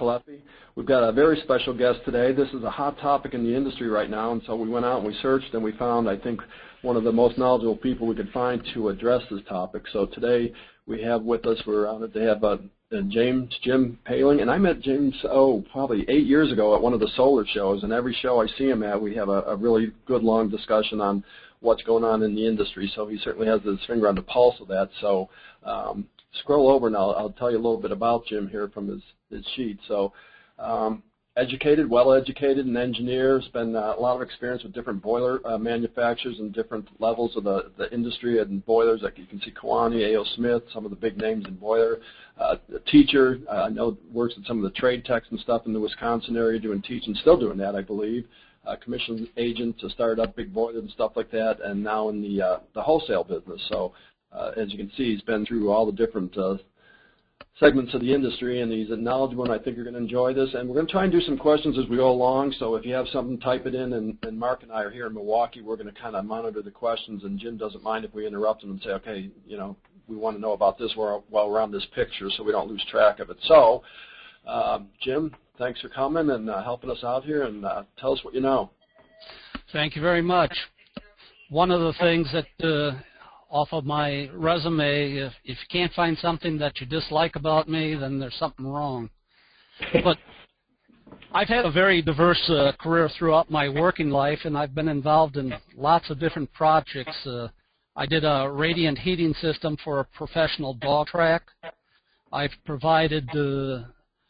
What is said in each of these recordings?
Caleffi. We've got a very special guest today. This is a hot topic in the industry right now, and so we went out and we searched and we found, I think, one of the most knowledgeable people we could find to address this topic. So today we have with us, we're honored to have Jim Poehling, and I met James, probably 8 years ago at one of the solar shows, and every show I see him at, we have a really good long discussion on what's going on in the industry, so he certainly has his finger on the pulse of that. So scroll over and I'll tell you a little bit about Jim here from his sheet. So educated, well-educated, an engineer, spent a lot of experience with different boiler manufacturers and different levels of the industry and boilers. Like you can see Kewanee, A.O. Smith, some of the big names in boiler. A teacher, I know works at some of the trade techs and stuff in the Wisconsin area doing teaching, still doing that, I believe. Commission agent to start up big boilers and stuff like that, and now in the wholesale business. So as you can see, he's been through all the different segments of the industry, and he's knowledgeable, and I think you're going to enjoy this. And we're going to try and do some questions as we go along, so if you have something, type it in, and Mark and I are here in Milwaukee. We're going to kind of monitor the questions, and Jim doesn't mind if we interrupt him and say, okay, you know, we want to know about this while we're on this picture so we don't lose track of it. So, Jim, thanks for coming and helping us out here, and tell us what you know. Thank you very much. One of the things that off of my resume, if you can't find something that you dislike about me, then there's something wrong. But I've had a very diverse career throughout my working life, and I've been involved in lots of different projects. I did a radiant heating system for a professional dog track. I've provided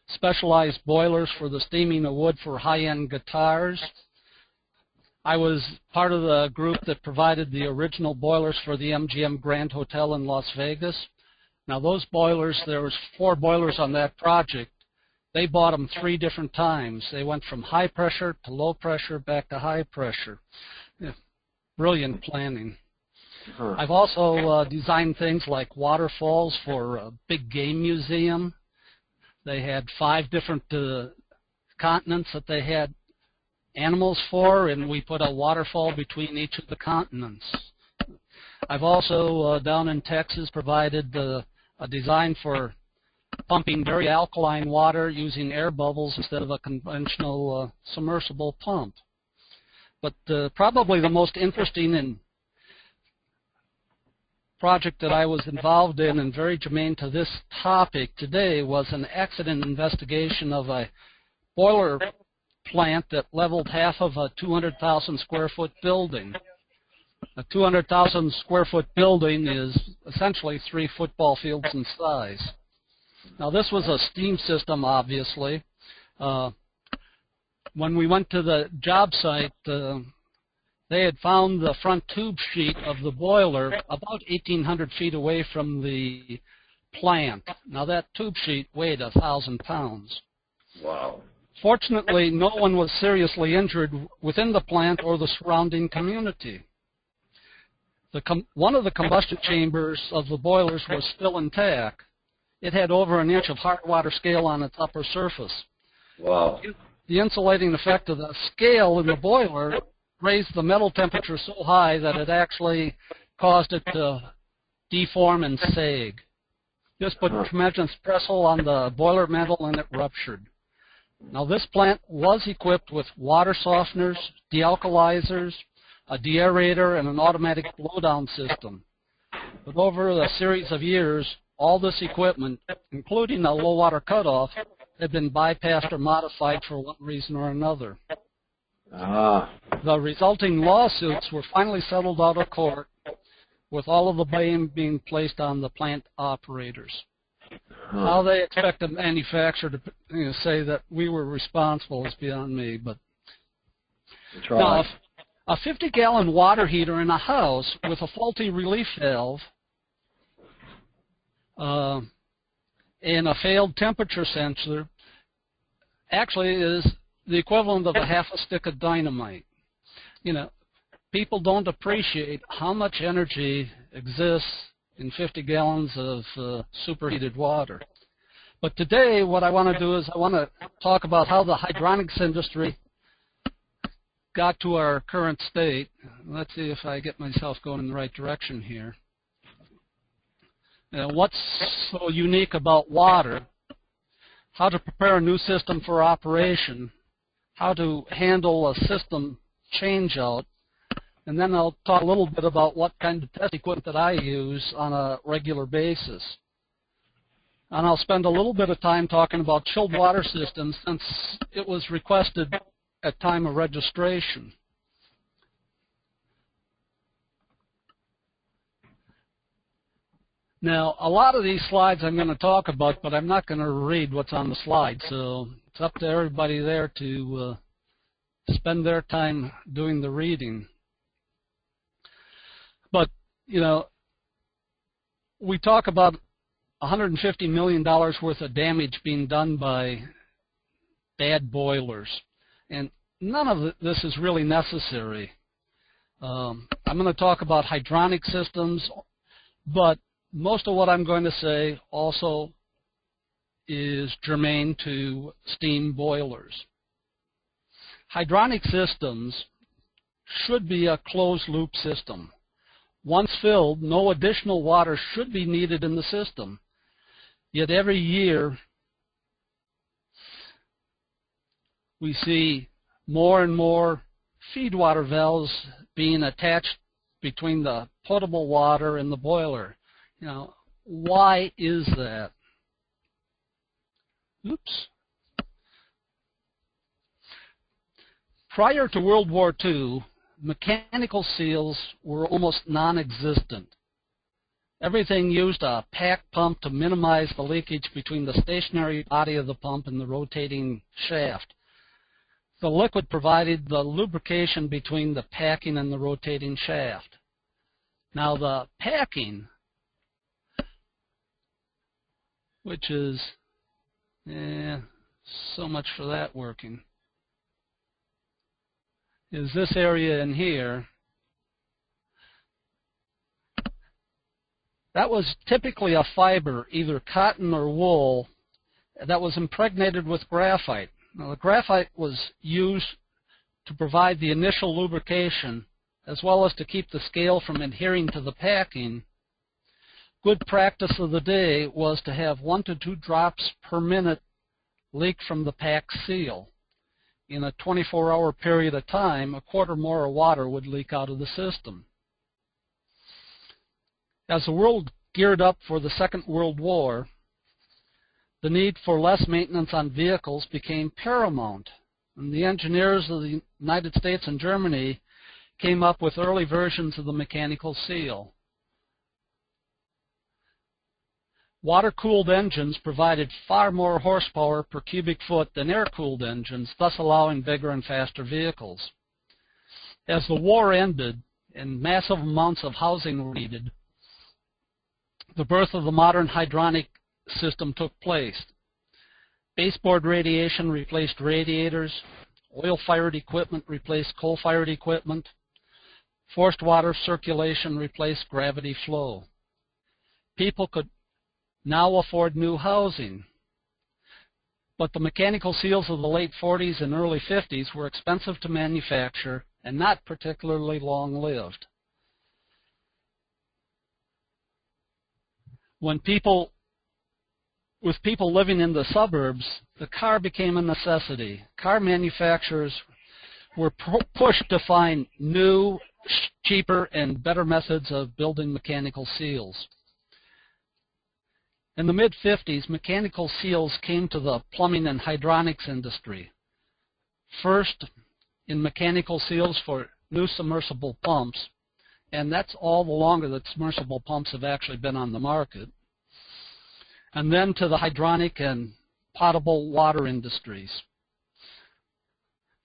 specialized boilers for the steaming of wood for high-end guitars. I was part of the group that provided the original boilers for the MGM Grand Hotel in Las Vegas. Now those boilers, there was 4 boilers on that project. They bought them 3 different times. They went from high pressure to low pressure back to high pressure. Yeah, brilliant planning. I've also designed things like waterfalls for a big game museum. They had 5 different continents that they had animals for, and we put a waterfall between each of the continents. I've also, down in Texas, provided a design for pumping very alkaline water using air bubbles instead of a conventional submersible pump. But probably the most interesting project that I was involved in and very germane to this topic today was an accident investigation of a boiler plant that leveled half of a 200,000 square foot building. A 200,000 square foot building is essentially 3 football fields in size. Now this was a steam system, obviously. When we went to the job site, they had found the front tube sheet of the boiler about 1,800 feet away from the plant. Now that tube sheet weighed 1,000 pounds. Wow. Fortunately, no one was seriously injured within the plant or the surrounding community. One of the combustion chambers of the boilers was still intact. It had over 1 inch of hard water scale on its upper surface. Wow. The insulating effect of the scale in the boiler raised the metal temperature so high that it actually caused it to deform and sag. This put tremendous pressure on the boiler metal and it ruptured. Now this plant was equipped with water softeners, dealkalizers, a deaerator, and an automatic blowdown system. But over a series of years, all this equipment, including a low water cutoff, had been bypassed or modified for one reason or another. The resulting lawsuits were finally settled out of court, with all of the blame being placed on the plant operators. How they expect a manufacturer to say that we were responsible is beyond me. But now, a 50-gallon water heater in a house with a faulty relief valve and a failed temperature sensor actually is the equivalent of a half a stick of dynamite. You know, people don't appreciate how much energy exists in 50 gallons of superheated water. But today, what I want to do is I want to talk about how the hydronics industry got to our current state. Let's see if I get myself going in the right direction here. What's so unique about water? how to prepare a new system for operation, how to handle a system change-out, and then I'll talk a little bit about what kind of test equipment that I use on a regular basis. And I'll spend a little bit of time talking about chilled water systems since it was requested at time of registration. Now, a lot of these slides I'm going to talk about, but I'm not going to read what's on the slide, so it's up to everybody there to spend their time doing the reading. But, you know, we talk about $150 million worth of damage being done by bad boilers, and none of this is really necessary. I'm going to talk about hydronic systems, but most of what I'm going to say also is germane to steam boilers. Hydronic systems should be a closed-loop system. Once filled, no additional water should be needed in the system. Yet every year, we see more and more feedwater valves being attached between the potable water and the boiler. You know, why is that? Oops. Prior to World War II, mechanical seals were almost non-existent. Everything used a pack pump to minimize the leakage between the stationary body of the pump and the rotating shaft. The liquid provided the lubrication between the packing and the rotating shaft. Now the packing, which is, so much for that working, is this area in here. That was typically a fiber, either cotton or wool, that was impregnated with graphite. Now, the graphite was used to provide the initial lubrication as well as to keep the scale from adhering to the packing. Good practice of the day was to have 1 to 2 drops per minute leak from the pack seal. In a 24-hour period of time, a quarter more of water would leak out of the system. As the world geared up for the Second World War, the need for less maintenance on vehicles became paramount, and the engineers of the United States and Germany came up with early versions of the mechanical seal. Water-cooled engines provided far more horsepower per cubic foot than air-cooled engines, thus allowing bigger and faster vehicles. As the war ended and massive amounts of housing were needed, the birth of the modern hydronic system took place. Baseboard radiation replaced radiators, oil-fired equipment replaced coal-fired equipment, forced water circulation replaced gravity flow. People could now afford new housing, but the mechanical seals of the late 40s and early 50s were expensive to manufacture and not particularly long-lived. With people living in the suburbs, the car became a necessity. Car manufacturers were pushed to find new, cheaper, and better methods of building mechanical seals. In the mid-50s, mechanical seals came to the plumbing and hydronics industry. First, in mechanical seals for new submersible pumps, and that's all the longer that submersible pumps have actually been on the market. And then to the hydronic and potable water industries.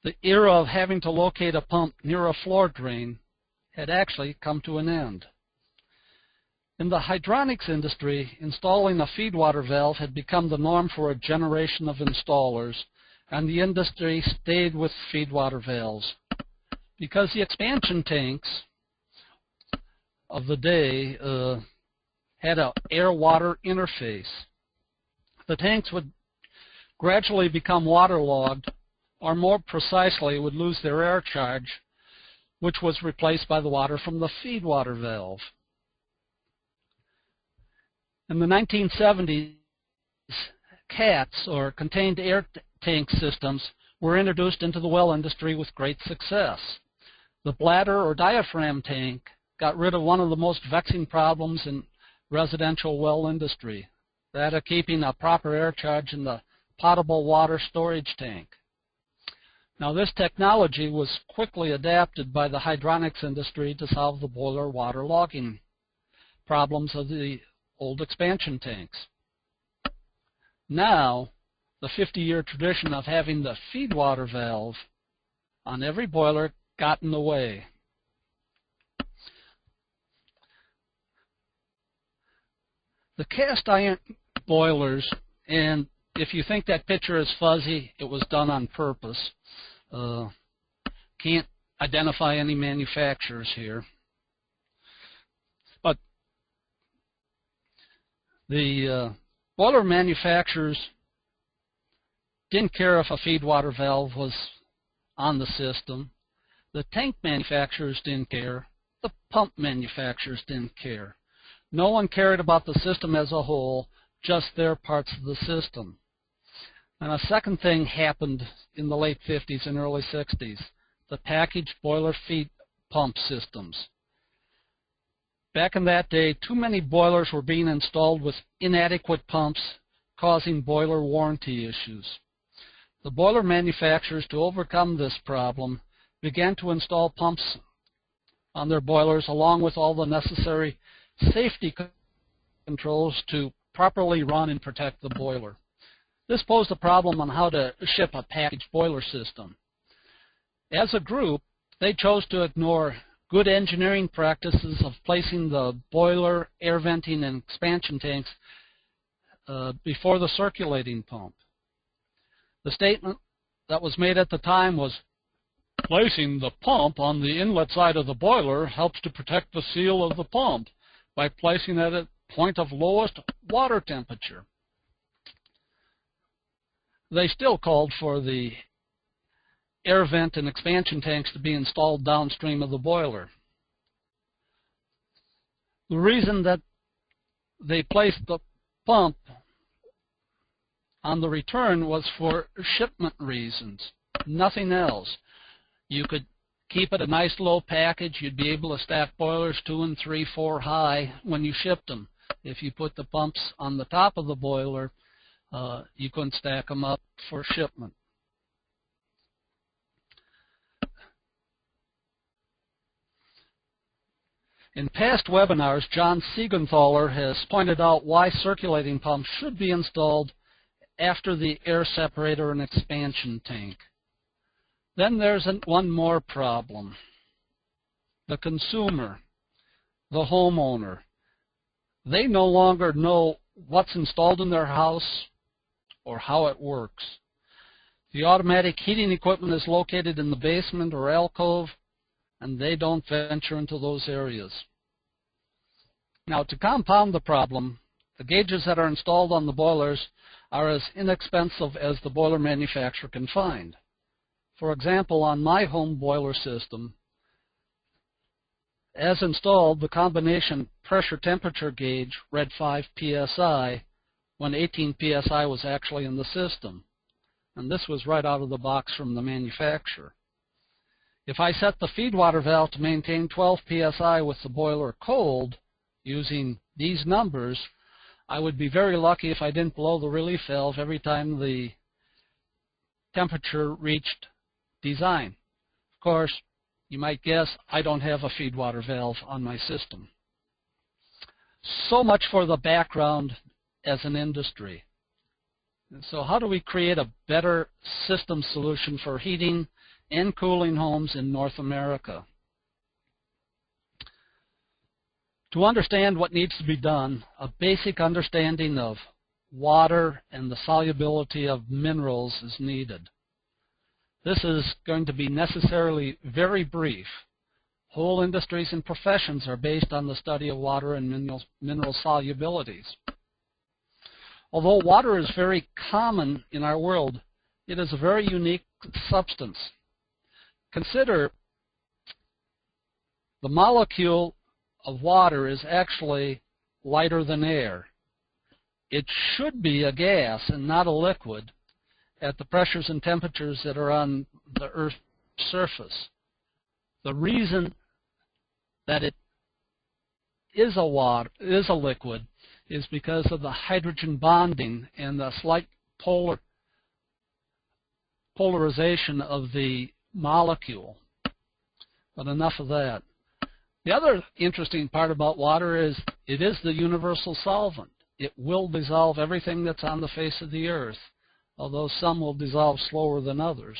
The era of having to locate a pump near a floor drain had actually come to an end. In the hydronics industry, installing a feedwater valve had become the norm for a generation of installers, and the industry stayed with feedwater valves. Because the expansion tanks of the day had an air-water interface. The tanks would gradually become waterlogged, or more precisely, would lose their air charge, which was replaced by the water from the feedwater valve. In the 1970s, CATs, or contained air tank systems, were introduced into the well industry with great success. The bladder or diaphragm tank got rid of one of the most vexing problems in residential well industry, that of keeping a proper air charge in the potable water storage tank. Now, this technology was quickly adapted by the hydronics industry to solve the boiler water logging problems of the old expansion tanks. Now, the 50-year tradition of having the feed water valve on every boiler got in the way. The cast iron boilers, and if you think that picture is fuzzy, it was done on purpose. Can't identify any manufacturers here. But the boiler manufacturers didn't care if a feed water valve was on the system. The tank manufacturers didn't care. The pump manufacturers didn't care. No one cared about the system as a whole, just their parts of the system. And a second thing happened in the late 50s and early 60s, the packaged boiler feed pump systems. Back in that day, too many boilers were being installed with inadequate pumps, causing boiler warranty issues. The boiler manufacturers, to overcome this problem, began to install pumps on their boilers along with all the necessary safety controls to properly run and protect the boiler. This posed a problem on how to ship a packaged boiler system. As a group, they chose to ignore good engineering practices of placing the boiler, air venting, and expansion tanks before the circulating pump. The statement that was made at the time was, "Placing the pump on the inlet side of the boiler helps to protect the seal of the pump by placing it at point of lowest water temperature." They still called for the air vent and expansion tanks to be installed downstream of the boiler. The reason that they placed the pump on the return was for shipment reasons, nothing else. You could keep it a nice low package. You'd be able to stack boilers 2 and 3, 4 high when you shipped them. If you put the pumps on the top of the boiler, you couldn't stack them up for shipment. In past webinars, John Siegenthaler has pointed out why circulating pumps should be installed after the air separator and expansion tank. Then there's one more problem. The consumer, the homeowner, they no longer know what's installed in their house or how it works. The automatic heating equipment is located in the basement or alcove, and they don't venture into those areas. Now, to compound the problem, the gauges that are installed on the boilers are as inexpensive as the boiler manufacturer can find. For example, on my home boiler system, as installed, the combination pressure temperature gauge read 5 psi when 18 psi was actually in the system. And this was right out of the box from the manufacturer. If I set the feed water valve to maintain 12 psi with the boiler cold, using these numbers, I would be very lucky if I didn't blow the relief valve every time the temperature reached design. Of course, you might guess I don't have a feed water valve on my system. So much for the background as an industry. And so how do we create a better system solution for heating and cooling homes in North America? To understand what needs to be done, a basic understanding of water and the solubility of minerals is needed. This is going to be necessarily very brief. Whole industries and professions are based on the study of water and mineral solubilities. Although water is very common in our world, it is a very unique substance. Consider the molecule of water is actually lighter than air. it should be a gas and not a liquid at the pressures and temperatures that are on the Earth's surface. The reason that it is a liquid is because of the hydrogen bonding and the slight polarization of the molecule. But enough of that. The other interesting part about water is it is the universal solvent. It will dissolve everything that's on the face of the earth, although some will dissolve slower than others.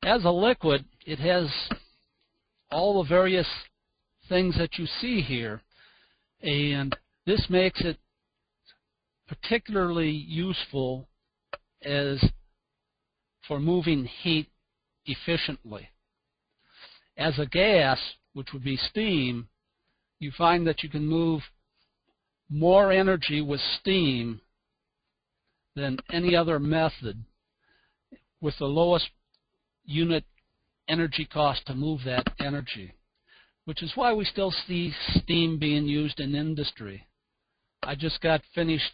As a liquid, it has all the various things that you see here, and this makes it particularly useful for moving heat efficiently. As a gas, which would be steam, you find that you can move more energy with steam than any other method with the lowest unit energy cost to move that energy, which is why we still see steam being used in industry. I just got finished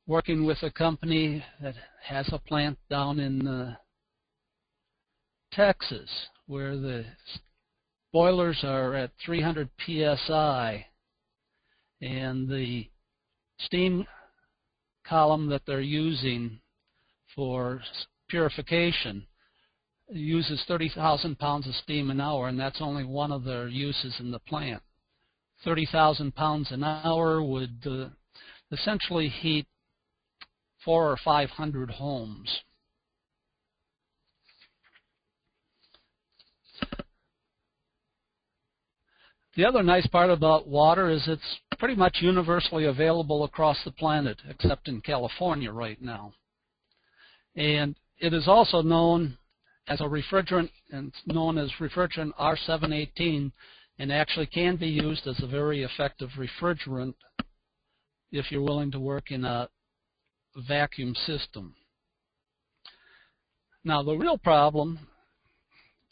working with a company that has a plant down in Texas where the boilers are at 300 psi, and the steam column that they're using for purification uses 30,000 pounds of steam an hour, and that's only one of their uses in the plant. 30,000 pounds an hour would essentially heat 400 or 500 homes. The other nice part about water is it's pretty much universally available across the planet, except in California right now. And it is also known as a refrigerant, and it's known as refrigerant R718, and actually can be used as a very effective refrigerant if you're willing to work in a vacuum system. Now, the real problem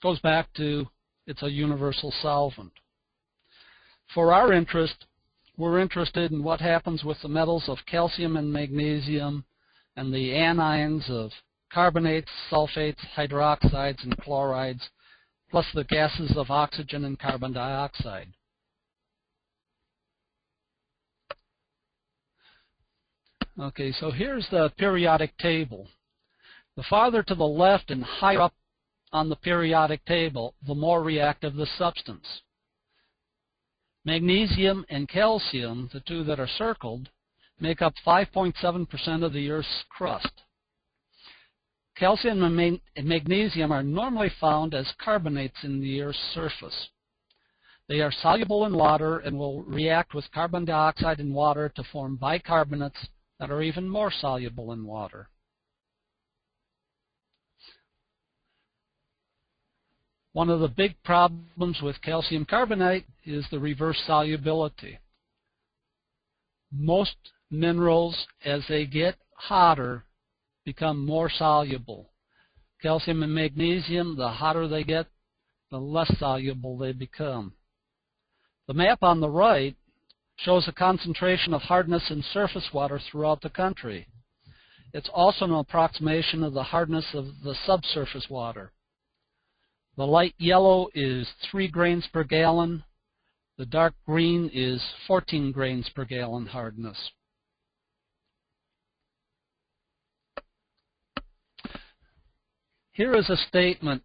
goes back to it's a universal solvent. For our interest, we're interested in what happens with the metals of calcium and magnesium and the anions of carbonates, sulfates, hydroxides, and chlorides, plus the gases of oxygen and carbon dioxide. Okay, so here's the periodic table. The farther to the left and higher up on the periodic table, the more reactive the substance. Magnesium and calcium, the two that are circled, make up 5.7% of the Earth's crust. Calcium and magnesium are normally found as carbonates in the Earth's surface. They are soluble in water and will react with carbon dioxide and water to form bicarbonates that are even more soluble in water. One of the big problems with calcium carbonate is the reverse solubility. Most minerals, as they get hotter, become more soluble. Calcium and magnesium, the hotter they get, the less soluble they become. The map on the right shows a concentration of hardness in surface water throughout the country. It's also an approximation of the hardness of the subsurface water. The light yellow is 3 grains per gallon. The dark green is 14 grains per gallon hardness. Here is a statement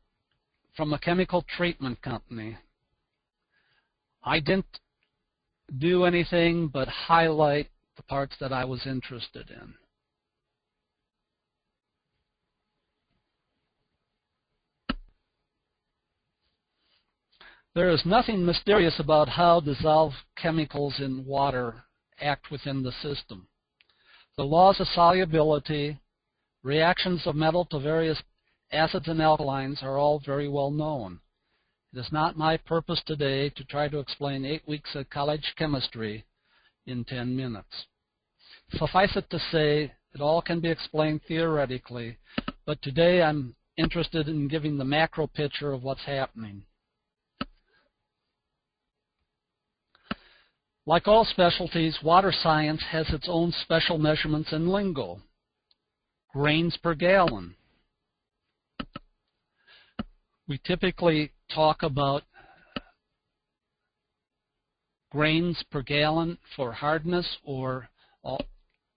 from a chemical treatment company. I didn't do anything but highlight the parts that I was interested in. There is nothing mysterious about how dissolved chemicals in water act within the system. The laws of solubility, reactions of metal to various acids and alkalines are all very well known. It is not my purpose today to try to explain 8 weeks of college chemistry in 10 minutes. Suffice it to say, it all can be explained theoretically, but today I'm interested in giving the macro picture of what's happening. Like all specialties, water science has its own special measurements and lingo. Grains per gallon. We typically talk about grains per gallon for hardness, or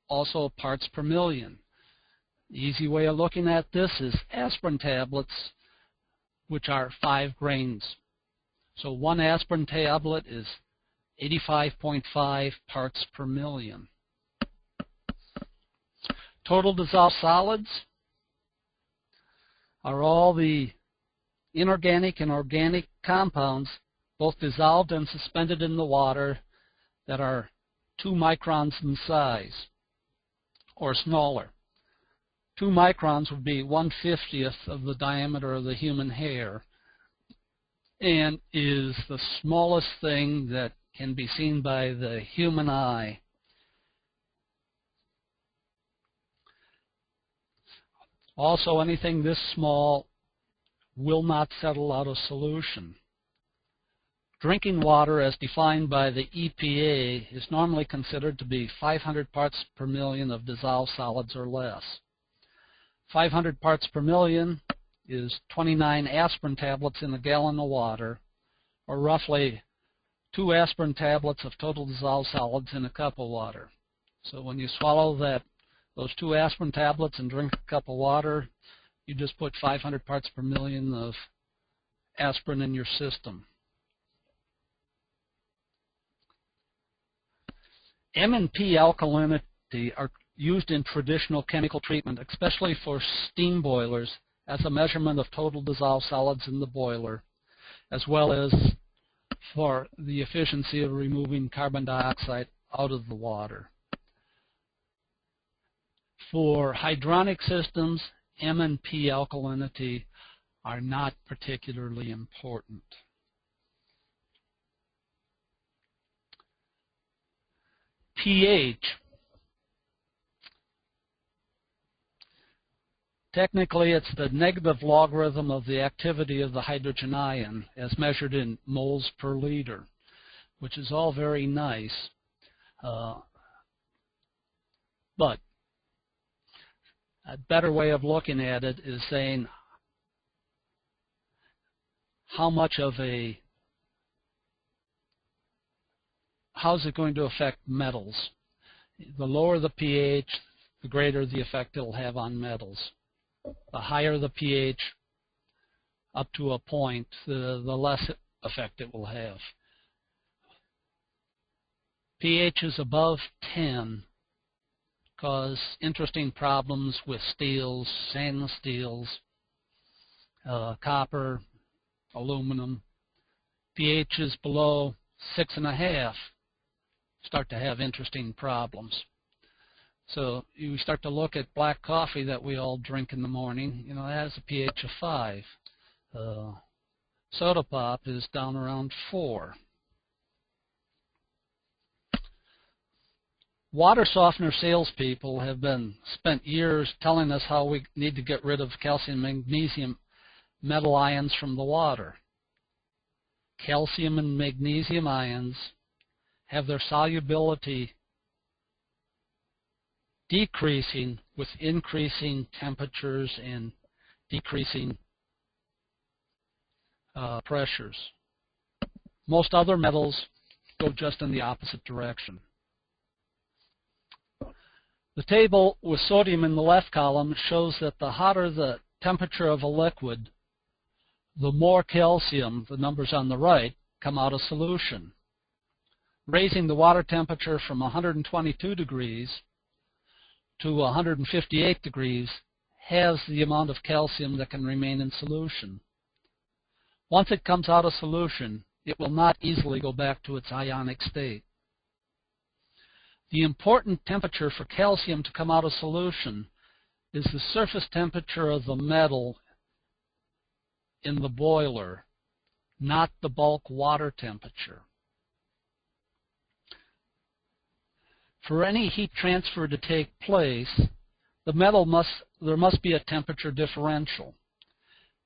also parts per million. The easy way of looking at this is aspirin tablets, which are 5 grains. So 1 aspirin tablet is 85.5 parts per million. Total dissolved solids are all the inorganic and organic compounds, both dissolved and suspended in the water, that are 2 microns in size or smaller. 2 microns would be 1/50th of the diameter of the human hair, and is the smallest thing that can be seen by the human eye. Also, anything this small will not settle out of solution. Drinking water, as defined by the EPA, is normally considered to be 500 parts per million of dissolved solids or less. 500 parts per million is 29 aspirin tablets in a gallon of water, or roughly 2 aspirin tablets of total dissolved solids in a cup of water. So when you swallow those 2 aspirin tablets and drink a cup of water, you just put 500 parts per million of aspirin in your system. M and P alkalinity are used in traditional chemical treatment, especially for steam boilers, as a measurement of total dissolved solids in the boiler, as well as for the efficiency of removing carbon dioxide out of the water. For hydronic systems, M and P alkalinity are not particularly important. pH. Technically, it's the negative logarithm of the activity of the hydrogen ion as measured in moles per liter, which is all very nice. But a better way of looking at it is saying how is it going to affect metals. The lower the pH, the greater the effect it will have on metals. The higher the pH, up to a point, the less effect it will have. pHs above 10 cause interesting problems with steels, stainless steels, copper, aluminum. pHs below 6.5 start to have interesting problems. So you start to look at black coffee that we all drink in the morning. You know, it has a pH of 5. Soda pop is down around 4. Water softener salespeople have spent years telling us how we need to get rid of calcium and magnesium metal ions from the water. Calcium and magnesium ions have their solubility decreasing with increasing temperatures and decreasing pressures. Most other metals go just in the opposite direction. The table with sodium in the left column shows that the hotter the temperature of a liquid, the more calcium, the numbers on the right, come out of solution. Raising the water temperature from 122 degrees to 158 degrees has the amount of calcium that can remain in solution. Once it comes out of solution, it will not easily go back to its ionic state. The important temperature for calcium to come out of solution is the surface temperature of the metal in the boiler, not the bulk water temperature. For any heat transfer to take place, there must be a temperature differential.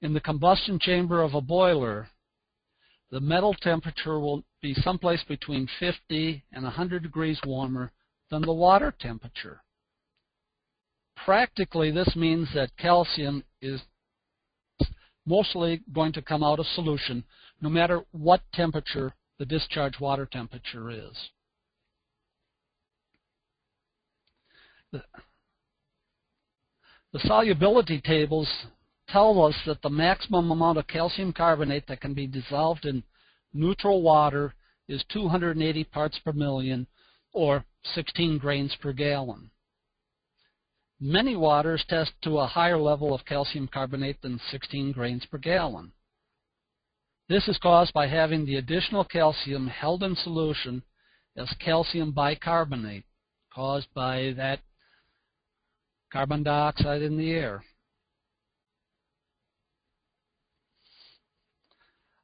In the combustion chamber of a boiler, the metal temperature will be someplace between 50 and 100 degrees warmer than the water temperature. Practically, this means that calcium is mostly going to come out of solution no matter what temperature the discharge water temperature is. The solubility tables tell us that the maximum amount of calcium carbonate that can be dissolved in neutral water is 280 parts per million, or 16 grains per gallon. Many waters test to a higher level of calcium carbonate than 16 grains per gallon. This is caused by having the additional calcium held in solution as calcium bicarbonate, caused by that carbon dioxide in the air.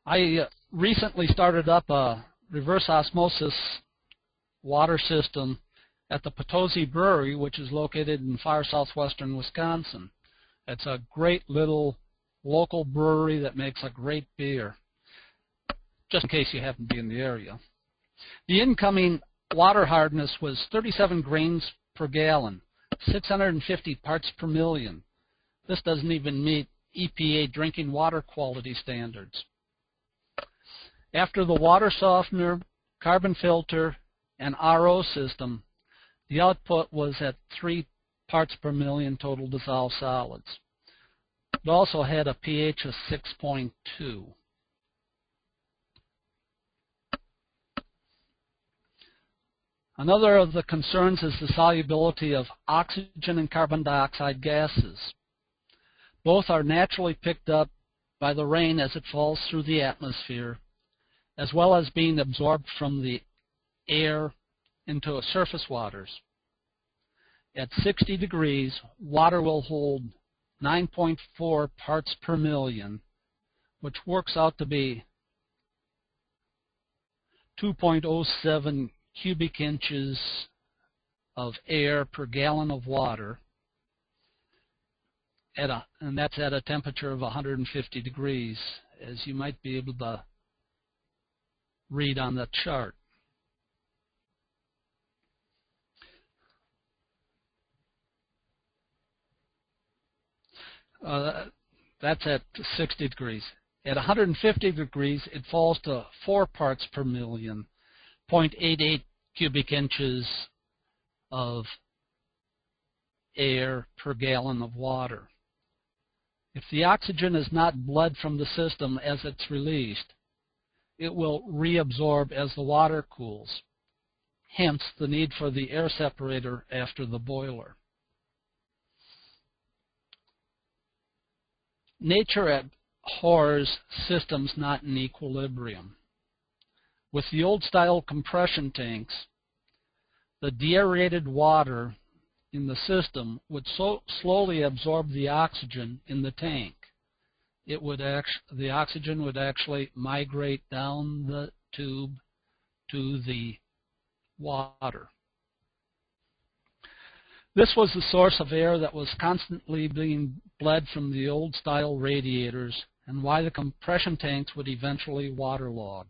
I recently started up a reverse osmosis water system at the Poehling Brewery, which is located in far southwestern Wisconsin. It's a great little local brewery that makes a great beer, just in case you happen to be in the area. The incoming water hardness was 37 grains per gallon, 650 parts per million. This doesn't even meet EPA drinking water quality standards. After the water softener, carbon filter, and RO system, the output was at 3 parts per million total dissolved solids. It also had a pH of 6.2. Another of the concerns is the solubility of oxygen and carbon dioxide gases. Both are naturally picked up by the rain as it falls through the atmosphere, as well as being absorbed from the air into surface waters. At 60 degrees, water will hold 9.4 parts per million, which works out to be 2.07 cubic inches of air per gallon of water, and that's at a temperature of 150 degrees, as you might be able to read on the chart. That's at 60 degrees. At 150 degrees, it falls to 4 parts per million, 0.88 cubic inches of air per gallon of water. If the oxygen is not bled from the system as it's released, it will reabsorb as the water cools, hence the need for the air separator after the boiler. Nature abhors systems not in equilibrium. With the old-style compression tanks, the deaerated water in the system would so slowly absorb the oxygen in the tank. The oxygen would actually migrate down the tube to the water. This was the source of air that was constantly being bled from the old-style radiators, and why the compression tanks would eventually waterlog.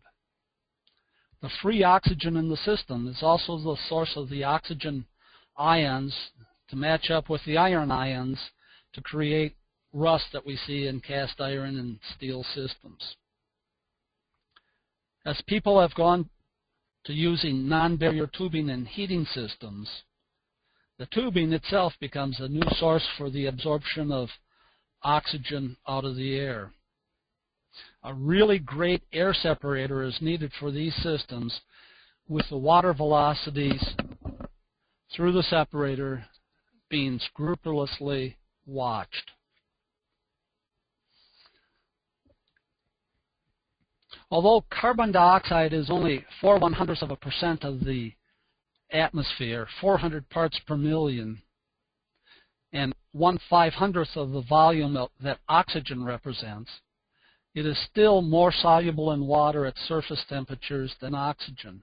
The free oxygen in the system is also the source of the oxygen ions to match up with the iron ions to create rust that we see in cast iron and steel systems. As people have gone to using non-barrier tubing in heating systems, the tubing itself becomes a new source for the absorption of oxygen out of the air. A really great air separator is needed for these systems, with the water velocities through the separator being scrupulously watched. Although carbon dioxide is only 0.04% of the atmosphere, 400 parts per million, and 1/500th of the volume that oxygen represents, it is still more soluble in water at surface temperatures than oxygen.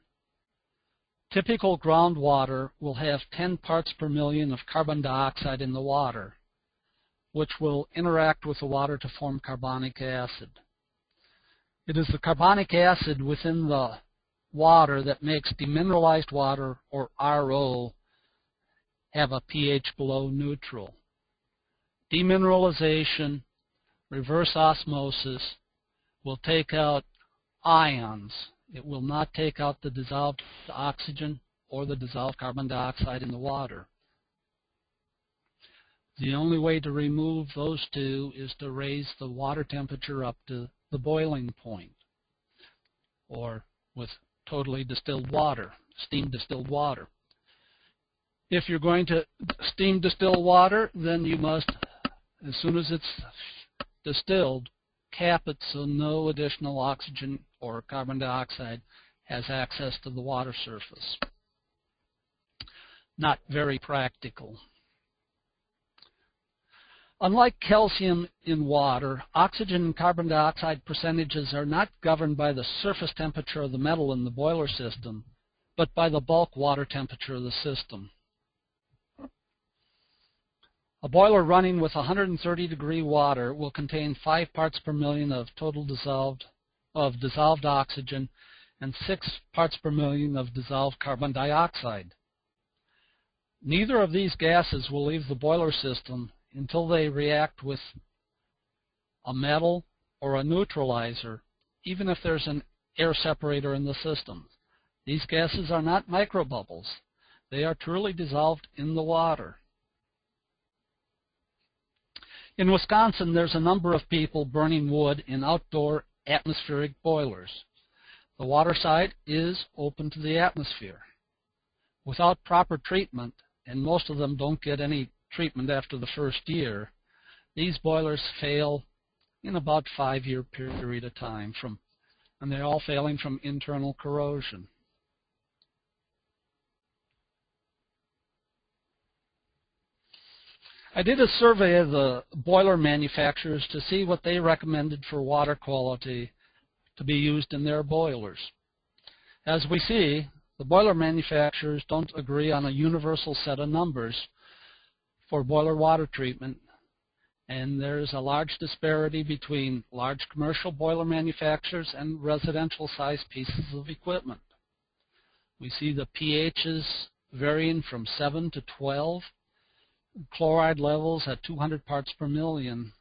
Typical groundwater will have 10 parts per million of carbon dioxide in the water, which will interact with the water to form carbonic acid. It is the carbonic acid within the water that makes demineralized water, or RO, have a pH below neutral. Demineralization, reverse osmosis, will take out ions. It will not take out the dissolved oxygen or the dissolved carbon dioxide in the water. The only way to remove those two is to raise the water temperature up to the boiling point, or with totally distilled water, steam distilled water. If you're going to steam distill water, then you must, as soon as it's distilled, cap it so no additional oxygen or carbon dioxide has access to the water surface. Not very practical. Unlike calcium in water, oxygen and carbon dioxide percentages are not governed by the surface temperature of the metal in the boiler system, but by the bulk water temperature of the system. A boiler running with 130-degree water will contain 5 parts per million of total dissolved oxygen and 6 parts per million of dissolved carbon dioxide. Neither of these gases will leave the boiler system until they react with a metal or a neutralizer, even if there's an air separator in the system. These gases are not microbubbles. They are truly dissolved in the water. In Wisconsin, there's a number of people burning wood in outdoor atmospheric boilers. The water side is open to the atmosphere. Without proper treatment, and most of them don't get any treatment after the first year, these boilers fail in about a 5-year period of time, and they're all failing from internal corrosion. I did a survey of the boiler manufacturers to see what they recommended for water quality to be used in their boilers. As we see, the boiler manufacturers don't agree on a universal set of numbers for boiler water treatment, and there's a large disparity between large commercial boiler manufacturers and residential-sized pieces of equipment. We see the pHs varying from 7 to 12, chloride levels at 200 parts per million,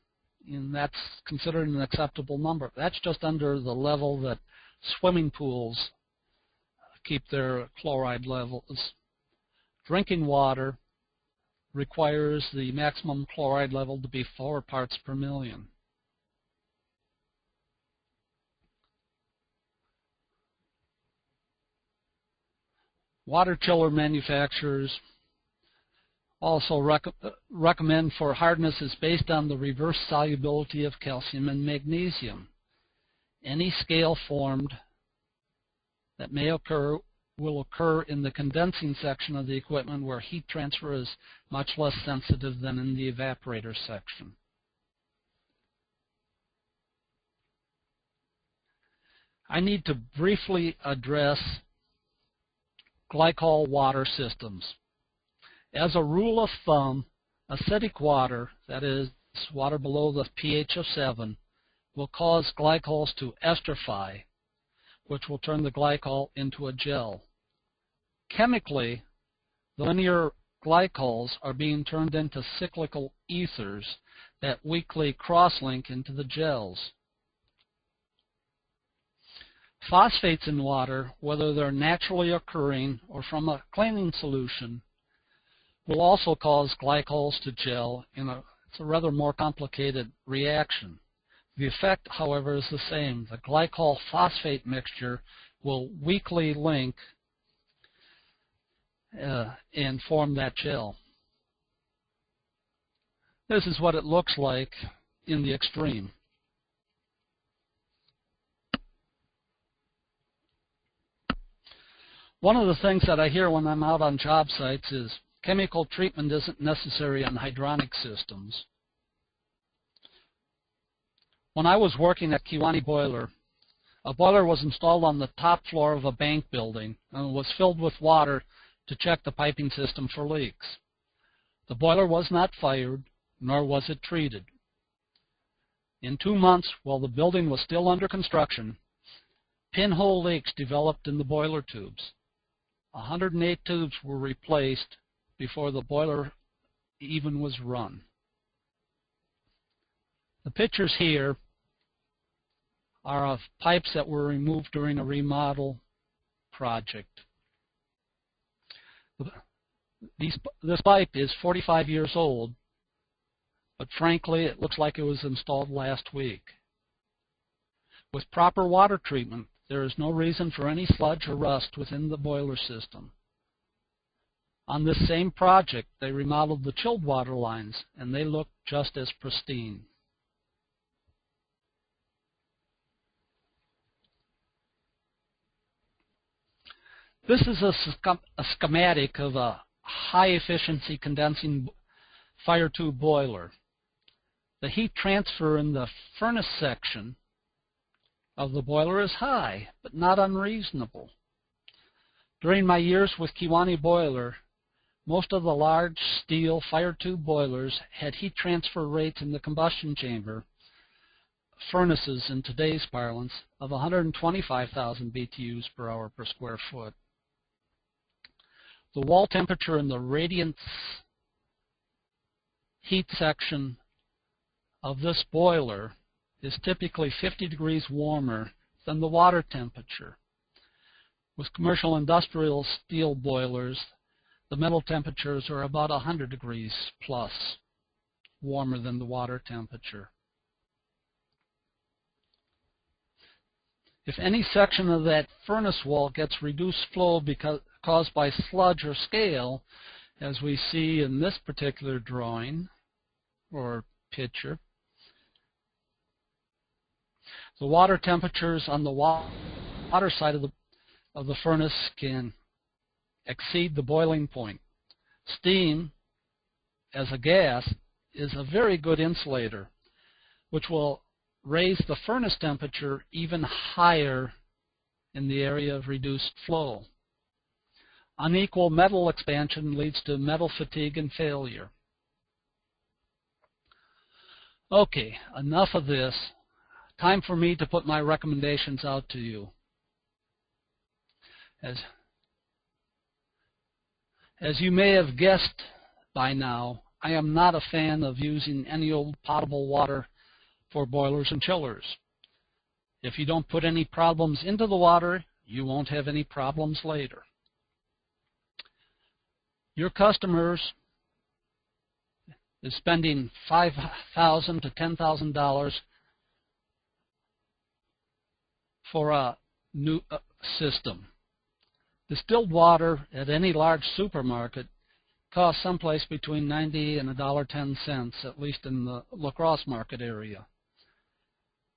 and that's considered an acceptable number. That's just under the level that swimming pools keep their chloride levels. Drinking water requires the maximum chloride level to be 4 parts per million. Water chiller manufacturers also recommend for hardness is based on the reverse solubility of calcium and magnesium. Any scale formed that may occur will occur in the condensing section of the equipment, where heat transfer is much less sensitive than in the evaporator section. I need to briefly address glycol water systems. As a rule of thumb, acidic water, that is, water below the pH of 7, will cause glycols to esterify, which will turn the glycol into a gel. Chemically, the linear glycols are being turned into cyclical ethers that weakly cross-link into the gels. Phosphates in water, whether they're naturally occurring or from a cleaning solution, will also cause glycols to gel it's a rather more complicated reaction. The effect, however, is the same. The glycol phosphate mixture will weakly link and form that gel. This is what it looks like in the extreme. One of the things that I hear when I'm out on job sites is chemical treatment isn't necessary on hydronic systems. When I was working at Kewanee Boiler, a boiler was installed on the top floor of a bank building and was filled with water to check the piping system for leaks. The boiler was not fired, nor was it treated. In 2 months, while the building was still under construction, pinhole leaks developed in the boiler tubes. 108 tubes were replaced before the boiler even was run. The pictures here are of pipes that were removed during a remodel project. This pipe is 45 years old, but frankly, it looks like it was installed last week. With proper water treatment, there is no reason for any sludge or rust within the boiler system. On this same project, they remodeled the chilled water lines, and they look just as pristine. This is a schematic of a high-efficiency condensing fire tube boiler. The heat transfer in the furnace section of the boiler is high, but not unreasonable. During my years with Kewanee Boiler, most of the large steel fire tube boilers had heat transfer rates in the combustion chamber, furnaces in today's parlance, of 125,000 BTUs per hour per square foot. The wall temperature in the radiant heat section of this boiler is typically 50 degrees warmer than the water temperature. With commercial industrial steel boilers, the metal temperatures are about 100 degrees plus warmer than the water temperature. If any section of that furnace wall gets reduced flow caused by sludge or scale, as we see in this particular drawing or picture, the water temperatures on the water side of the furnace can exceed the boiling point. Steam, as a gas, is a very good insulator, which will raise the furnace temperature even higher in the area of reduced flow. Unequal metal expansion leads to metal fatigue and failure. Okay, enough of this. Time for me to put my recommendations out to you. As you may have guessed by now, I am not a fan of using any old potable water for boilers and chillers. If you don't put any problems into the water, you won't have any problems later. Your customers is spending $5,000 to $10,000 for a new system. Distilled water at any large supermarket costs someplace between 90 and $1.10, at least in the La Crosse market area.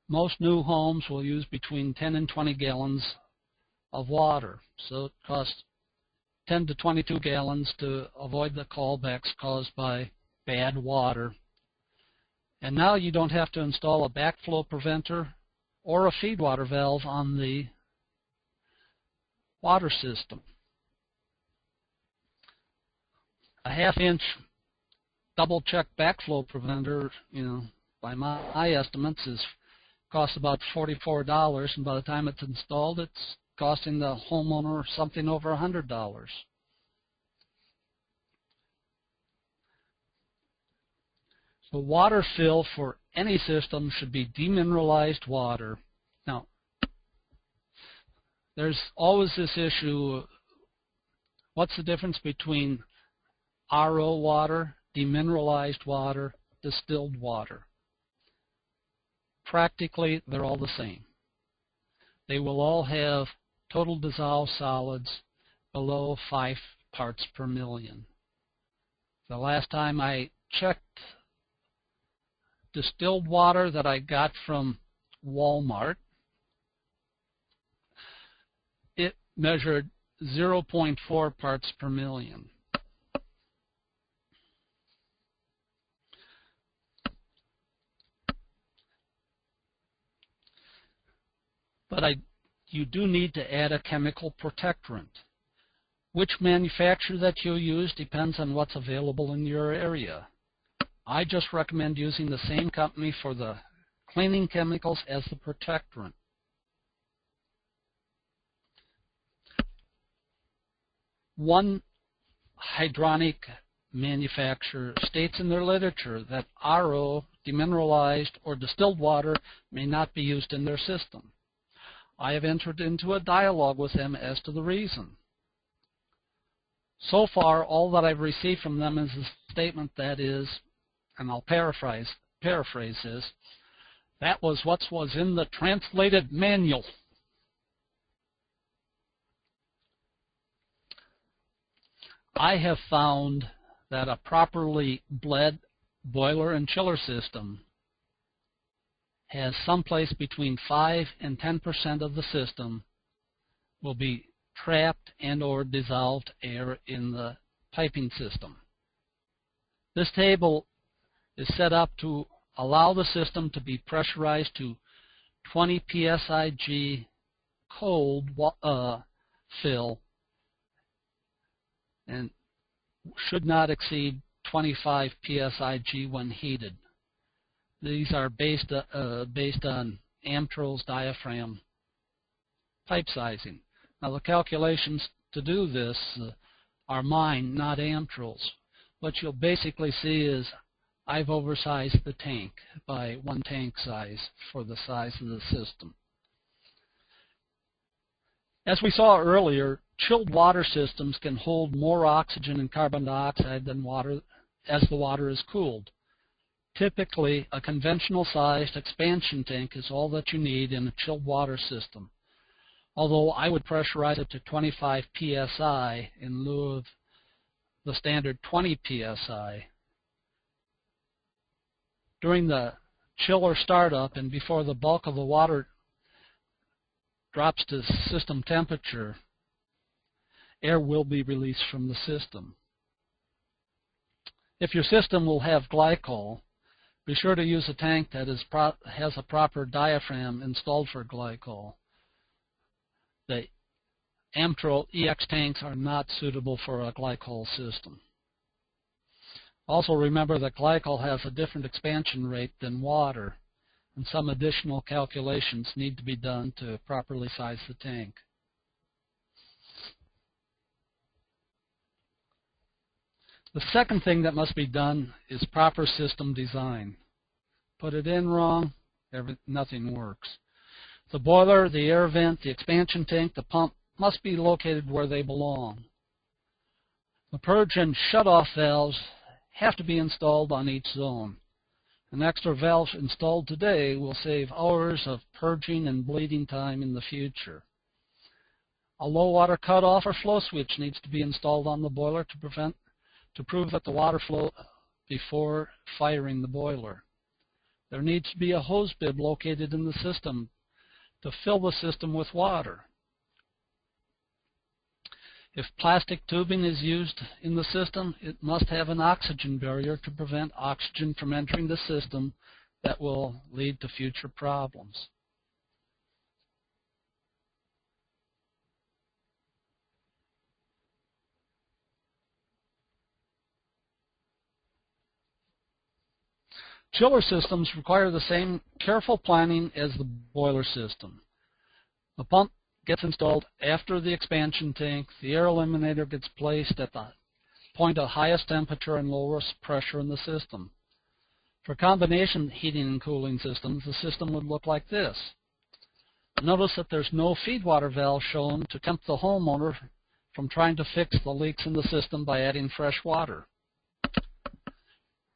Most new homes will use between 10 and 20 gallons of water, so it costs 10 to 22 gallons to avoid the callbacks caused by bad water. And now you don't have to install a backflow preventer or a feed water valve on the water system. A half-inch double-check backflow preventer, by my estimates, costs about $44, and by the time it's installed, it's costing the homeowner something over $100. So water fill for any system should be demineralized water. Now, there's always this issue, what's the difference between RO water, demineralized water, distilled water? Practically, they're all the same. They will all have total dissolved solids below 5 parts per million. The last time I checked distilled water that I got from Walmart, it measured 0.4 parts per million. But you do need to add a chemical protectorant. Which manufacturer that you use depends on what's available in your area. I just recommend using the same company for the cleaning chemicals as the protectorant. One hydronic manufacturer states in their literature that RO, demineralized, or distilled water may not be used in their system. I have entered into a dialogue with them as to the reason. So far, all that I've received from them is a statement that is, and I'll paraphrase this, that was what was in the translated manual. I have found that a properly bled boiler and chiller system has someplace between 5 and 10% of the system will be trapped and or dissolved air in the piping system. This table is set up to allow the system to be pressurized to 20 psig cold fill and should not exceed 25 psig when heated. These are based on Amtrol's diaphragm pipe sizing. Now the calculations to do this are mine, not Amtrol's. What you'll basically see is I've oversized the tank by 1 tank size for the size of the system. As we saw earlier, chilled water systems can hold more oxygen and carbon dioxide than water as the water is cooled. Typically, a conventional sized expansion tank is all that you need in a chilled water system, although I would pressurize it to 25 psi in lieu of the standard 20 psi. During the chiller startup and before the bulk of the water drops to system temperature, air will be released from the system. If your system will have glycol, be sure to use a tank that has a proper diaphragm installed for glycol. The Amtrol EX tanks are not suitable for a glycol system. Also remember that glycol has a different expansion rate than water, and some additional calculations need to be done to properly size the tank. The second thing that must be done is proper system design. Put it in wrong, nothing works. The boiler, the air vent, the expansion tank, the pump must be located where they belong. The purge and shut-off valves have to be installed on each zone. An extra valve installed today will save hours of purging and bleeding time in the future. A low water cutoff or flow switch needs to be installed on the boiler to prove that the water flow before firing the boiler. There needs to be a hose bib located in the system to fill the system with water. If plastic tubing is used in the system, it must have an oxygen barrier to prevent oxygen from entering the system that will lead to future problems. Chiller systems require the same careful planning as the boiler system. The pump gets installed after the expansion tank. The air eliminator gets placed at the point of highest temperature and lowest pressure in the system. For combination heating and cooling systems, the system would look like this. Notice that there's no feed water valve shown to tempt the homeowner from trying to fix the leaks in the system by adding fresh water.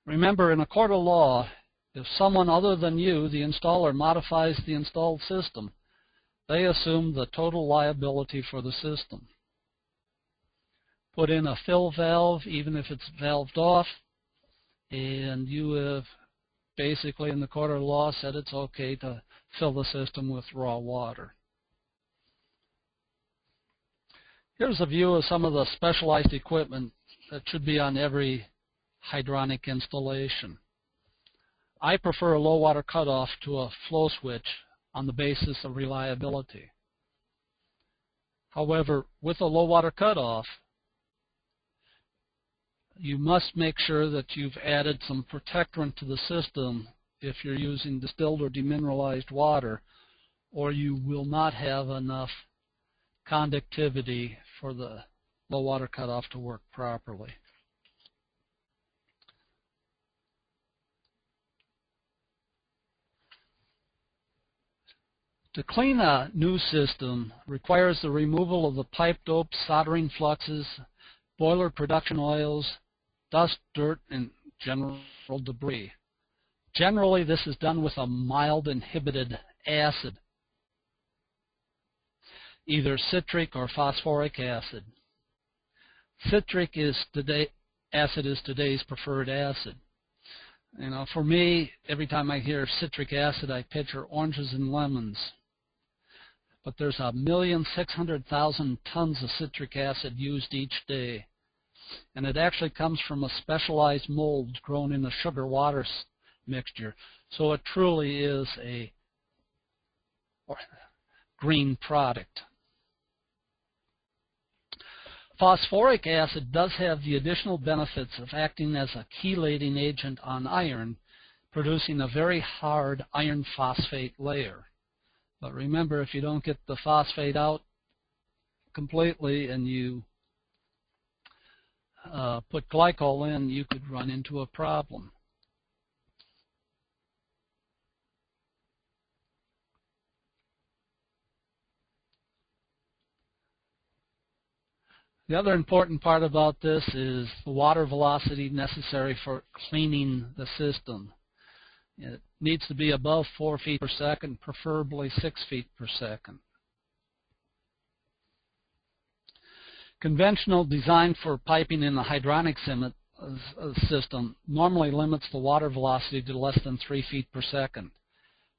Remember, in a court of law, if someone other than you, the installer, modifies the installed system, they assume the total liability for the system. Put in a fill valve, even if it's valved off, and you have basically in the court of law said it's okay to fill the system with raw water. Here's a view of some of the specialized equipment that should be on every hydronic installation. I prefer a low water cutoff to a flow switch on the basis of reliability. However, with a low water cutoff, you must make sure that you've added some protectant to the system if you're using distilled or demineralized water, or you will not have enough conductivity for the low water cutoff to work properly. To clean a new system requires the removal of the pipe dopes, soldering fluxes, boiler production oils, dust, dirt, and general debris. Generally, this is done with a mild inhibited acid, either citric or phosphoric acid. Citric acid is today's preferred acid. You know, for me, every time I hear citric acid, I picture oranges and lemons. But there's 1,600,000 tons of citric acid used each day. And it actually comes from a specialized mold grown in a sugar-water mixture. So it truly is a green product. Phosphoric acid does have the additional benefits of acting as a chelating agent on iron, producing a very hard iron phosphate layer. But remember, if you don't get the phosphate out completely and you put glycol in, you could run into a problem. The other important part about this is the water velocity necessary for cleaning the system. It needs to be above 4 feet per second, preferably 6 feet per second. Conventional design for piping in the hydronic system normally limits the water velocity to less than 3 feet per second,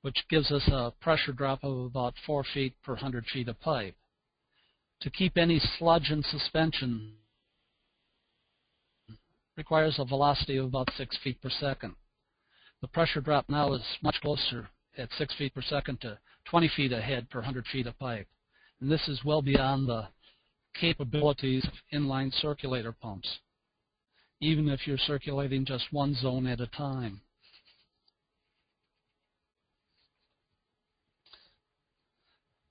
which gives us a pressure drop of about 4 feet per 100 feet of pipe. To keep any sludge in suspension requires a velocity of about 6 feet per second. The pressure drop now is much closer at 6 feet per second to 20 feet ahead per 100 feet of pipe. And this is well beyond the capabilities of inline circulator pumps, even if you're circulating just one zone at a time.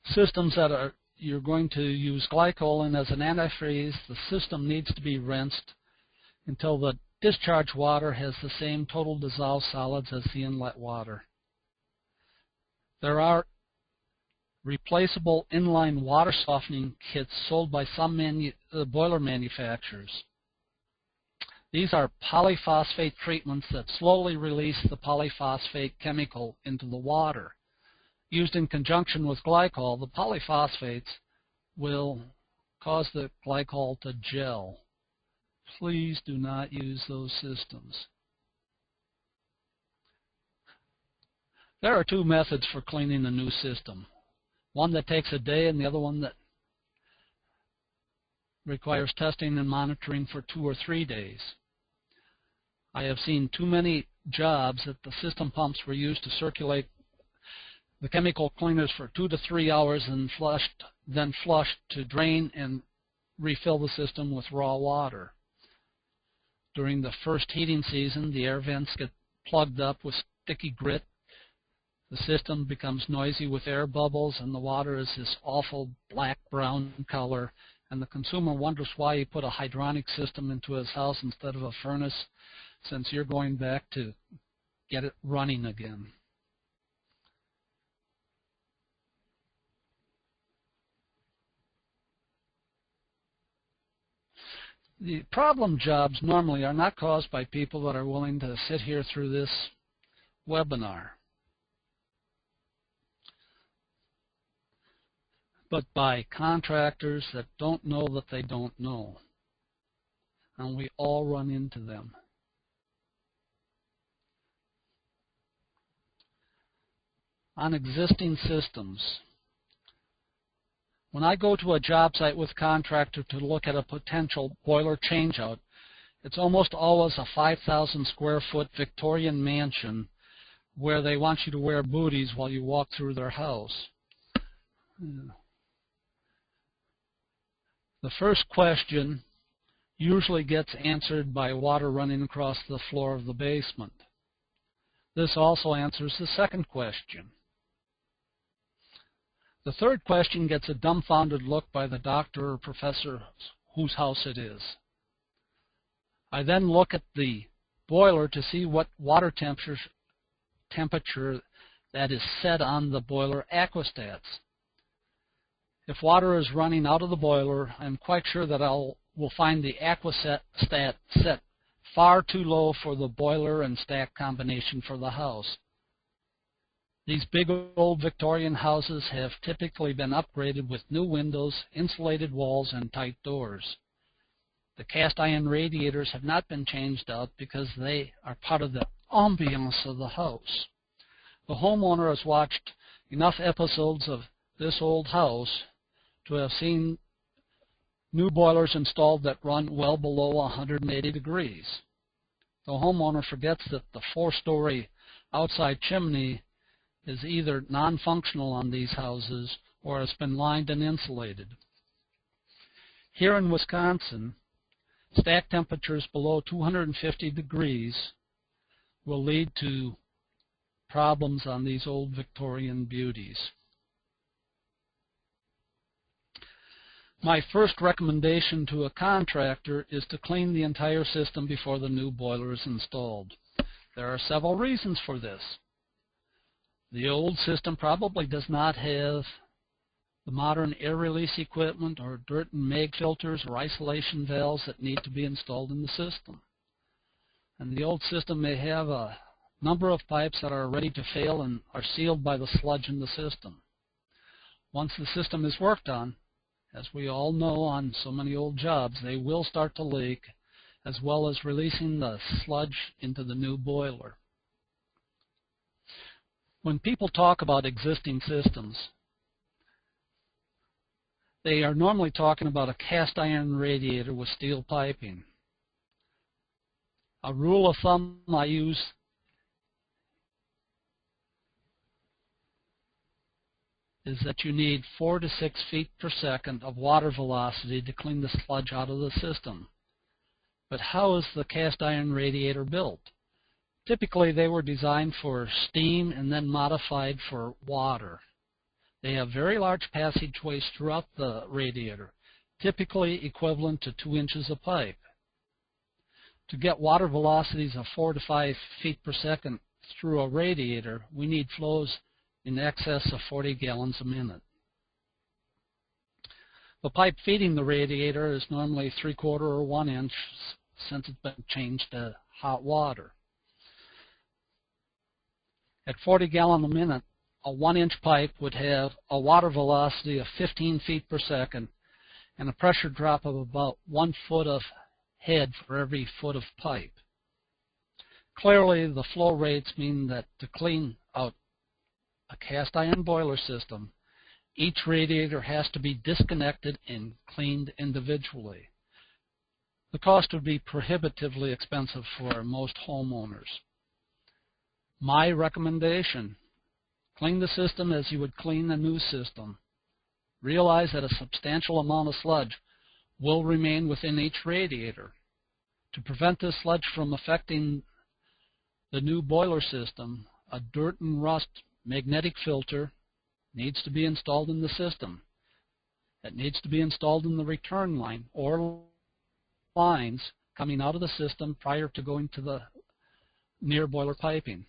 Systems that you're going to use glycol in as an antifreeze, the system needs to be rinsed until the discharge water has the same total dissolved solids as the inlet water. There are replaceable inline water softening kits sold by some boiler manufacturers. These are polyphosphate treatments that slowly release the polyphosphate chemical into the water. Used in conjunction with glycol, the polyphosphates will cause the glycol to gel. Please do not use those systems. There are two methods for cleaning a new system. One that takes a day and the other one that requires testing and monitoring for 2 or 3 days. I have seen too many jobs that the system pumps were used to circulate the chemical cleaners for 2 to 3 hours and then flushed to drain and refill the system with raw water. During the first heating season, the air vents get plugged up with sticky grit. The system becomes noisy with air bubbles, and the water is this awful black-brown color. And the consumer wonders why he put a hydronic system into his house instead of a furnace, since you're going back to get it running again. The problem jobs normally are not caused by people that are willing to sit here through this webinar, but by contractors that don't know that they don't know. And we all run into them. On existing systems, when I go to a job site with contractor to look at a potential boiler changeout, it's almost always a 5,000 square foot Victorian mansion where they want you to wear booties while you walk through their house. The first question usually gets answered by water running across the floor of the basement. This also answers the second question. The third question gets a dumbfounded look by the doctor or professor whose house it is. I then look at the boiler to see what water temperature that is set on the boiler aquastats. If water is running out of the boiler, I'm quite sure that will find the aquastat set far too low for the boiler and stack combination for the house. These big old Victorian houses have typically been upgraded with new windows, insulated walls, and tight doors. The cast iron radiators have not been changed out because they are part of the ambiance of the house. The homeowner has watched enough episodes of This Old House to have seen new boilers installed that run well below 180 degrees. The homeowner forgets that the 4-story outside chimney is either non-functional on these houses or has been lined and insulated. Here in Wisconsin, stack temperatures below 250 degrees will lead to problems on these old Victorian beauties. My first recommendation to a contractor is to clean the entire system before the new boiler is installed. There are several reasons for this. The old system probably does not have the modern air release equipment or dirt and mag filters or isolation valves that need to be installed in the system. And the old system may have a number of pipes that are ready to fail and are sealed by the sludge in the system. Once the system is worked on, as we all know on so many old jobs, they will start to leak, as well as releasing the sludge into the new boiler. When people talk about existing systems, they are normally talking about a cast iron radiator with steel piping. A rule of thumb I use is that you need 4 to 6 feet per second of water velocity to clean the sludge out of the system. But how is the cast iron radiator built? Typically, they were designed for steam and then modified for water. They have very large passageways throughout the radiator, typically equivalent to 2 inches of pipe. To get water velocities of 4 to 5 feet per second through a radiator, we need flows in excess of 40 gallons a minute. The pipe feeding the radiator is normally 3/4 or 1 inch since it's been changed to hot water. At 40 gallons a minute, a 1-inch pipe would have a water velocity of 15 feet per second and a pressure drop of about 1 foot of head for every foot of pipe. Clearly, the flow rates mean that to clean out a cast iron boiler system, each radiator has to be disconnected and cleaned individually. The cost would be prohibitively expensive for most homeowners. My recommendation: clean the system as you would clean a new system. Realize that a substantial amount of sludge will remain within each radiator. To prevent this sludge from affecting the new boiler system, a dirt and rust magnetic filter needs to be installed in the system. It needs to be installed in the return line or lines coming out of the system prior to going to the near boiler piping.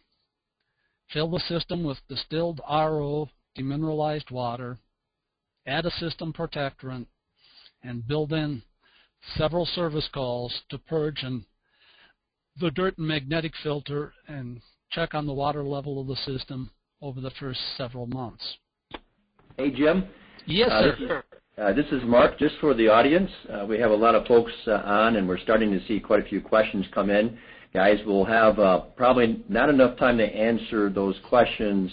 Fill the system with distilled RO demineralized water, add a system protectorant, and build in several service calls to purge the dirt and magnetic filter and check on the water level of the system over the first several months. Hey, Jim. Yes, sir. This is Mark. Just for the audience, we have a lot of folks on, and we're starting to see quite a few questions come in. Guys, we'll have probably not enough time to answer those questions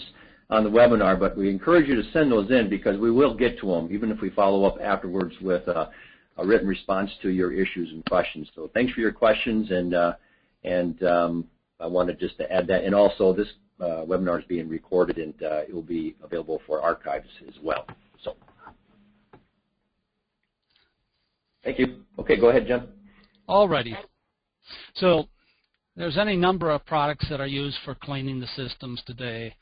on the webinar, but we encourage you to send those in because we will get to them, even if we follow up afterwards with a written response to your issues and questions. So thanks for your questions, and I wanted just to add that. And also, this webinar is being recorded, and it will be available for archives as well. So, thank you. Okay, go ahead, Jim. All righty. So there's any number of products that are used for cleaning the systems today,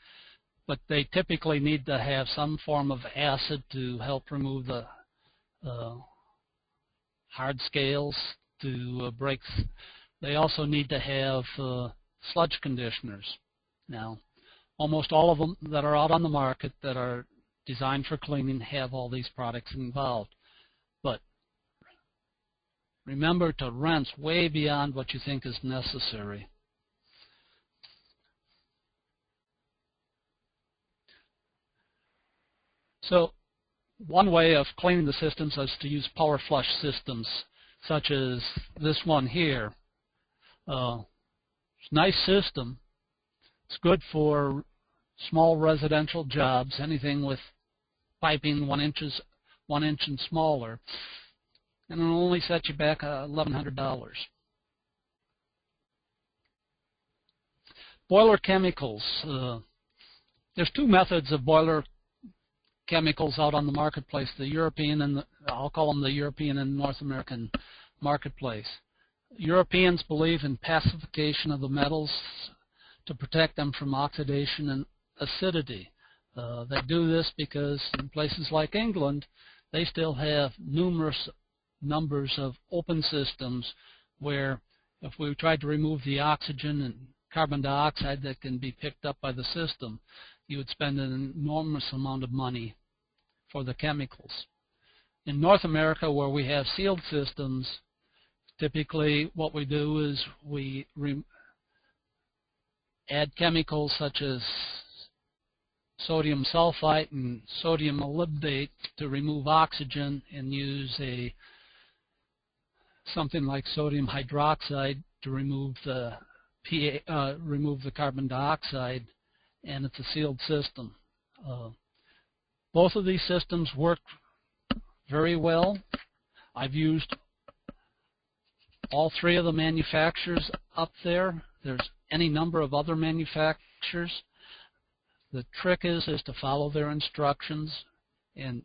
but they typically need to have some form of acid to help remove the hard scales to break. They also need to have sludge conditioners. Now, almost all of them that are out on the market that are designed for cleaning have all these products involved. But remember to rinse way beyond what you think is necessary. So one way of cleaning the systems is to use power flush systems, such as this one here. It's a nice system. It's good for small residential jobs, anything with piping 1 inch and smaller, and it'll only set you back $1,100. Boiler chemicals. There's two methods of boiler chemicals out on the marketplace, the European and I'll call them the European and North American marketplace. Europeans believe in pacification of the metals to protect them from oxidation and acidity. They do this because in places like England, they still have numerous numbers of open systems where if we tried to remove the oxygen and carbon dioxide that can be picked up by the system, you would spend an enormous amount of money for the chemicals. In North America, where we have sealed systems, typically what we do is we add chemicals such as sodium sulfite and sodium molybdate to remove oxygen, and use something like sodium hydroxide to remove the carbon dioxide, and it's a sealed system. Both of these systems work very well. I've used all three of the manufacturers up there. There's any number of other manufacturers. The trick is to follow their instructions, and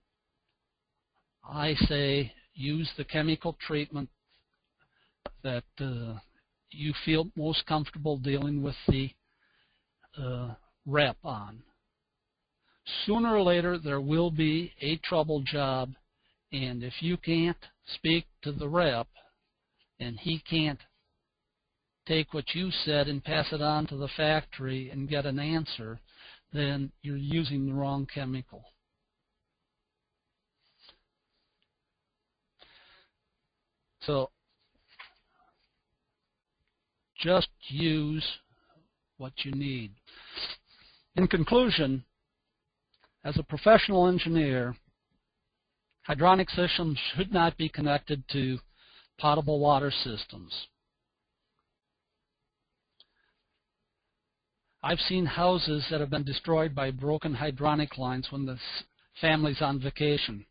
I say use the chemical treatment that you feel most comfortable dealing with the rep on. Sooner or later there will be a trouble job, and if you can't speak to the rep and he can't take what you said and pass it on to the factory and get an answer, then you're using the wrong chemical. So just use what you need. In conclusion, as a professional engineer, hydronic systems should not be connected to potable water systems. I've seen houses that have been destroyed by broken hydronic lines when the family's on vacation.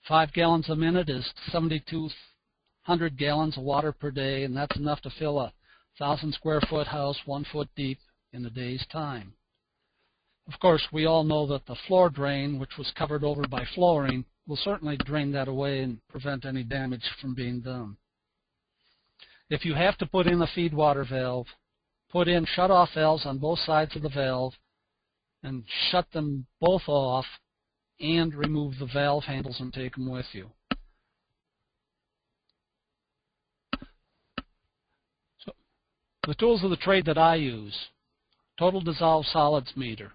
5 gallons a minute is 7,200 gallons of water per day, and that's enough to fill a 1,000 square foot house 1 foot deep in a day's time. Of course, we all know that the floor drain, which was covered over by flooring, will certainly drain that away and prevent any damage from being done. If you have to put in a feed water valve, put in shut-off valves on both sides of the valve and shut them both off, and remove the valve handles and take them with you. So, the tools of the trade that I use: total dissolved solids meter.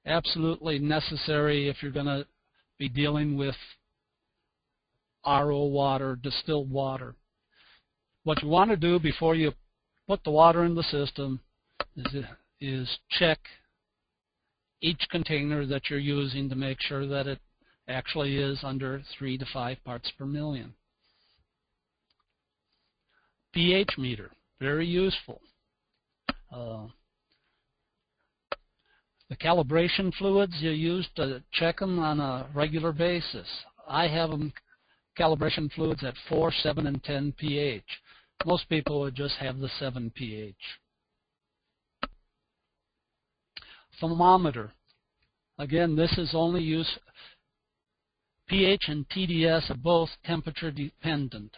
Absolutely necessary if you're going to be dealing with RO water, distilled water. What you want to do before you put the water in the system is check each container that you're using to make sure that it actually is under 3 to 5 parts per million. pH meter, very useful. The calibration fluids you use to check them on a regular basis. I have them calibration fluids at 4, 7, and 10 pH. Most people would just have the 7 pH. Thermometer. Again, this is only used. pH and TDS are both temperature dependent.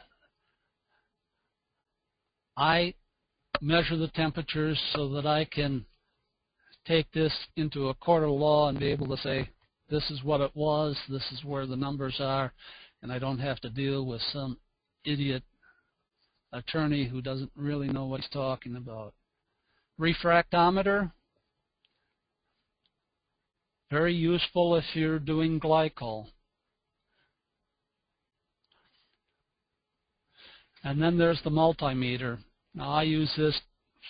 I measure the temperatures so that I can take this into a court of law and be able to say, this is what it was, this is where the numbers are, and I don't have to deal with some idiot attorney who doesn't really know what he's talking about. Refractometer, very useful if you're doing glycol. And then there's the multimeter. Now I use this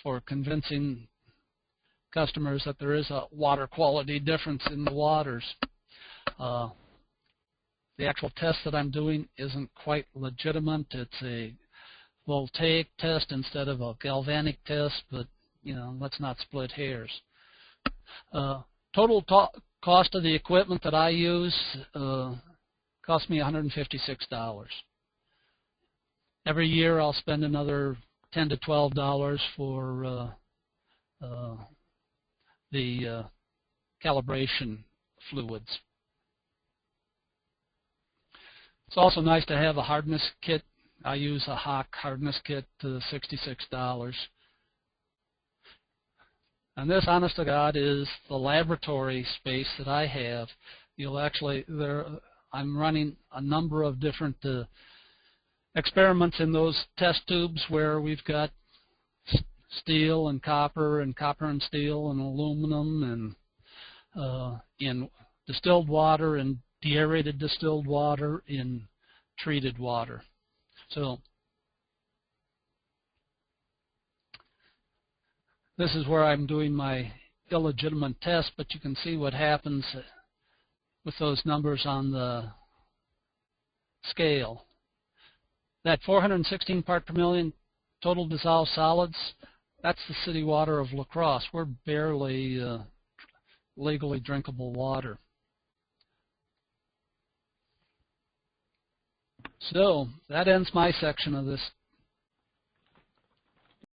for convincing customers that there is a water quality difference in the waters. The actual test that I'm doing isn't quite legitimate. It's a voltaic test instead of a galvanic test, but you know, let's not split hairs. Total cost of the equipment that I use cost me $156. Every year I'll spend another $10 to $12 for the calibration fluids. It's also nice to have a hardness kit. I use a Hawk hardness kit to $66. And this, honest to God, is the laboratory space that I have. You'll actually, I'm running a number of different experiments in those test tubes where we've got steel and copper and steel and aluminum and in distilled water and deaerated distilled water in treated water. So this is where I'm doing my illegitimate test, but you can see what happens with those numbers on the scale. That 416 part per million total dissolved solids, that's the city water of La Crosse. We're barely legally drinkable water. So that ends my section of this